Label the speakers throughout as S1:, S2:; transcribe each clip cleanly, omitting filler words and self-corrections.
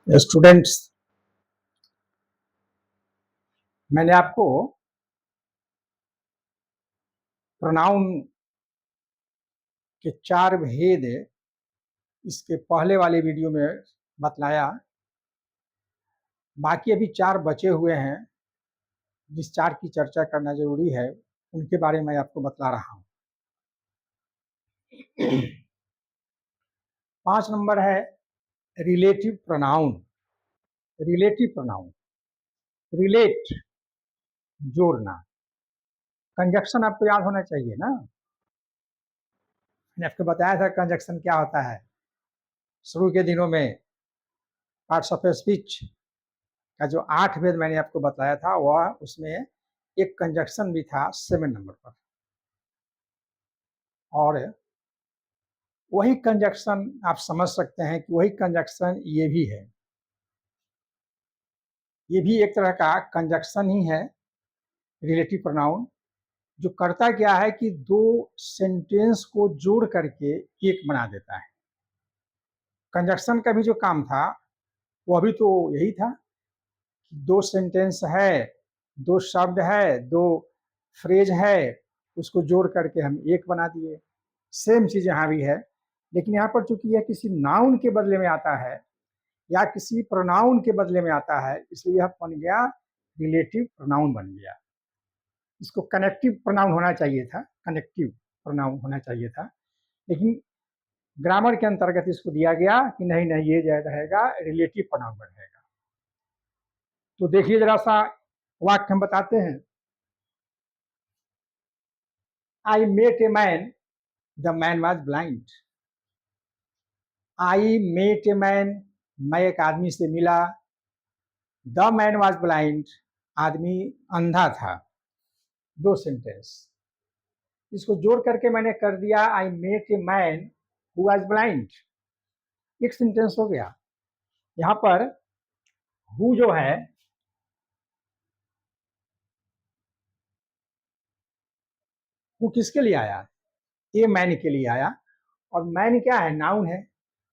S1: Students, मैंने आपको pronoun के 4 भेद इसके पहले वाले वीडियो में बतलाया। बाकी अभी 4 बचे हुए हैं, जिस 4 की चर्चा करना जरूरी है, उनके बारे में आपको बतला रहा हूँ। 5 नंबर है relative pronoun. Relative pronoun, relate जोड़ना, कंजक्शन आपको याद होना चाहिए ना। मैंने आपको बताया था कंजक्शन क्या होता है शुरू के दिनों में। पार्ट्स ऑफ स्पीच का जो 8 भेद मैंने आपको बताया था, वह उसमें एक कंजक्शन भी था 7 नंबर पर, और वही कंजक्शन आप समझ सकते हैं कि वही कंजक्शन ये भी है। ये भी एक तरह का कंजक्शन ही है, रिलेटिव प्रोनाउन, जो करता क्या है कि 2 सेंटेंस को जोड़ करके एक बना देता है। कंजक्शन का भी जो काम था वह भी तो यही था, 2 सेंटेंस है, 2 शब्द है, 2 फ्रेज है, उसको जोड़ करके हम एक बना दिए। सेम चीज यहाँ भी है, लेकिन यहाँ पर चूंकि यह किसी नाउन के बदले में आता है या किसी प्रोनाउन के बदले में आता है, इसलिए यह बन गया रिलेटिव प्रोनाउन बन गया। इसको कनेक्टिव प्रोनाउन होना चाहिए था, कनेक्टिव प्रोनाउन होना चाहिए था, लेकिन ग्रामर के अंतर्गत इसको दिया गया कि नहीं नहीं, ये जो रहेगा रिलेटिव प्रोनाउन रहेगा। तो देखिए जरा सा वाक्य हम बताते हैं। I met a man, the man was blind. I met a man, मैं एक आदमी से मिला। द मैन वॉज ब्लाइंड, आदमी अंधा था। 2 सेंटेंस, इसको जोड़ करके मैंने कर दिया I met a man who was blind. एक सेंटेंस हो गया। यहाँ पर हु जो है, वो किसके लिए आया? ए मैन के लिए आया, और मैन क्या है? नाउन है।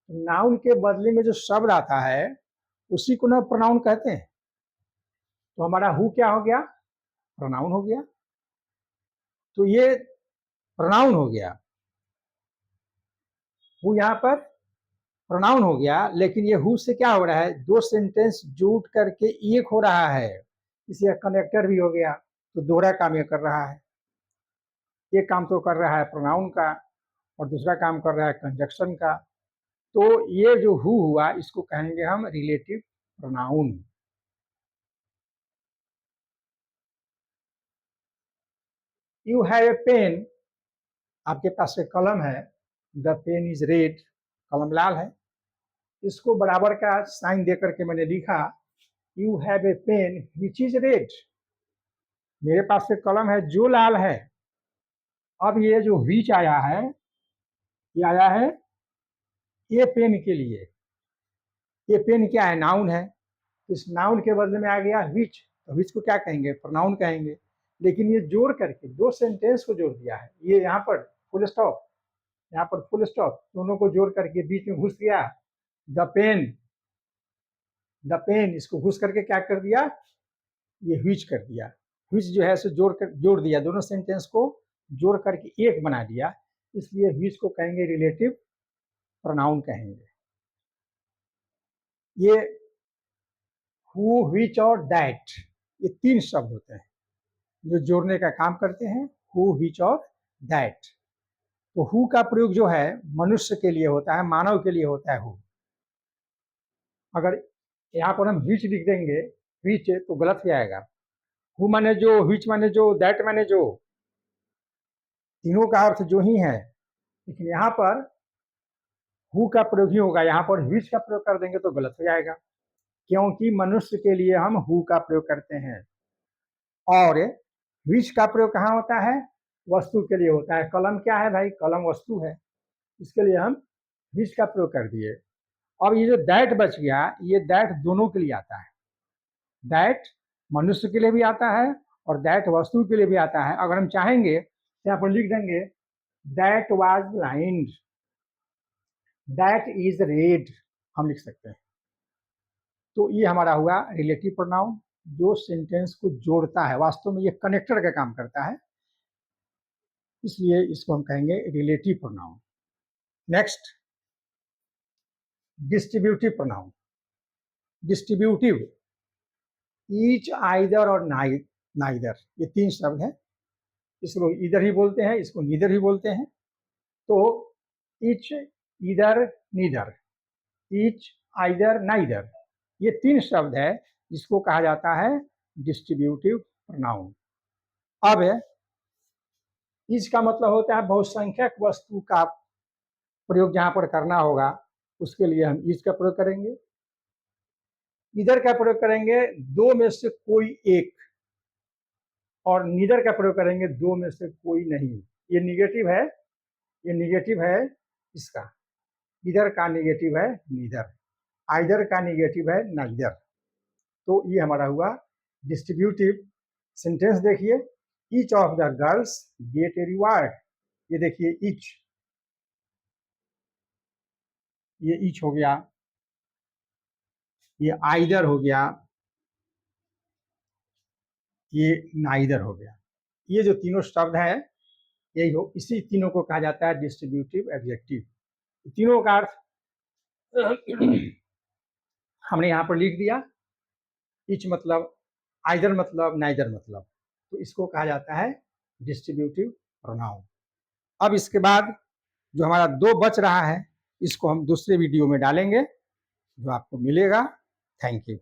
S1: नाउन के बदले में जो शब्द आता है उसी को ना प्रोनाउन कहते हैं। तो हमारा हु क्या हो गया? प्रोनाउन हो गया। तो ये प्रोनाउन हो गया, हु यहाँ पर प्रोनाउन हो गया, लेकिन ये हु से क्या हो रहा है? 2 सेंटेंस जोड़ करके एक हो रहा है, इसलिए कनेक्टर भी हो गया। तो दोहरा काम ये कर रहा है। एक काम तो कर रहा है प्रोनाउन का, और दूसरा काम कर रहा है कंजक्शन का। तो ये जो हु हुआ, इसको कहेंगे हम relative pronoun. You have a pen, आपके पास एक कलम है। द पेन इज रेड, कलम लाल है। इसको बराबर का साइन दे करके मैंने लिखा you have a pen which is red. मेरे पास एक कलम है जो लाल है। अब ये जो विच आया है, ये आया है ये पेन के लिए। ये पेन क्या है? नाउन है। इस नाउन के बदले में आ गया विच, तो विच को क्या कहेंगे? प्रोनाउन कहेंगे। लेकिन ये जोड़ करके 2 सेंटेंस को जोड़ दिया है। ये यहाँ पर फुल स्टॉप, यहाँ पर फुल स्टॉप, दोनों को जोड़ करके बीच में घुस गया द पेन। द पेन, इसको घुस करके क्या कर दिया? ये विच कर दिया। विच जो है सो जोड़ दिया, दोनों सेंटेंस को जोड़ करके एक बना दिया, इसलिए विच को कहेंगे रिलेटिव प्रोनाउन कहेंगे। ये हु, विच और दैट, ये 3 शब्द होते हैं जो जोड़ने का काम करते हैं, हु, विच और दैट। तो हु का प्रयोग जो है मनुष्य के लिए होता है, मानव के लिए होता है हु। अगर यहाँ पर हम विच लिख देंगे, विच, तो गलत हो जाएगा। हु माने जो, विच माने जो, दैट माने जो, तीनों का अर्थ जो ही है। लेकिन यहाँ पर हु का प्रयोग ही होगा, यहाँ पर विच का प्रयोग कर देंगे तो गलत हो जाएगा, क्योंकि मनुष्य के लिए हम हु का प्रयोग करते हैं। और विच का प्रयोग कहाँ होता है? वस्तु के लिए होता है। कलम क्या है भाई? कलम वस्तु है, इसके लिए हम विच का प्रयोग कर दिए। अब ये जो दैट बच गया, ये दैट दोनों के लिए आता है। दैट मनुष्य के लिए भी आता है और दैट वस्तु के लिए भी आता है। अगर हम चाहेंगे तो यहाँ पर लिख देंगे that was blind, that is red, हम लिख सकते हैं। तो ये हमारा हुआ रिलेटिव प्रोनाउन, जो सेंटेंस को जोड़ता है, वास्तव में ये कनेक्टर का काम करता है, इसलिए इसको हम कहेंगे relative pronoun. Next, distributive pronoun. Distributive, each, either और नाइदर, ये 3 शब्द हैं। इसको इधर ही बोलते हैं, इसको नीदर ही बोलते हैं। तो ईच, इधर, नीदर, ईच, आइदर, नाइदर, ये 3 शब्द है, जिसको कहा जाता है डिस्ट्रीब्यूटिव प्रोनाउन। अब ईच का मतलब होता है बहुसंख्यक वस्तु का प्रयोग जहां पर करना होगा, उसके लिए हम ईच का प्रयोग करेंगे। इधर का प्रयोग करेंगे दो में से कोई एक, और नीदर का प्रयोग करेंगे दो में से कोई नहीं। ये निगेटिव है, ये निगेटिव है इसका। इधर का निगेटिव है नीदर, आइदर का निगेटिव है नाइदर। तो ये हमारा हुआ डिस्ट्रीब्यूटिव। सेंटेंस देखिए, each of the girls gate a reward. ये देखिए ईच, ये ईच हो गया, ये आइदर हो गया, ये नाइदर हो गया। ये जो तीनों शब्द हैं, यही हो, इसी तीनों को कहा जाता है डिस्ट्रीब्यूटिव एडजेक्टिव। तीनों का अर्थ हमने यहाँ पर लिख दिया। ईच मतलब, आइदर मतलब, नाइदर मतलब, तो इसको कहा जाता है डिस्ट्रीब्यूटिव प्रोनाउन। अब इसके बाद जो हमारा 2 बच रहा है, इसको हम दूसरे वीडियो में डालेंगे, जो आपको मिलेगा। Thank you.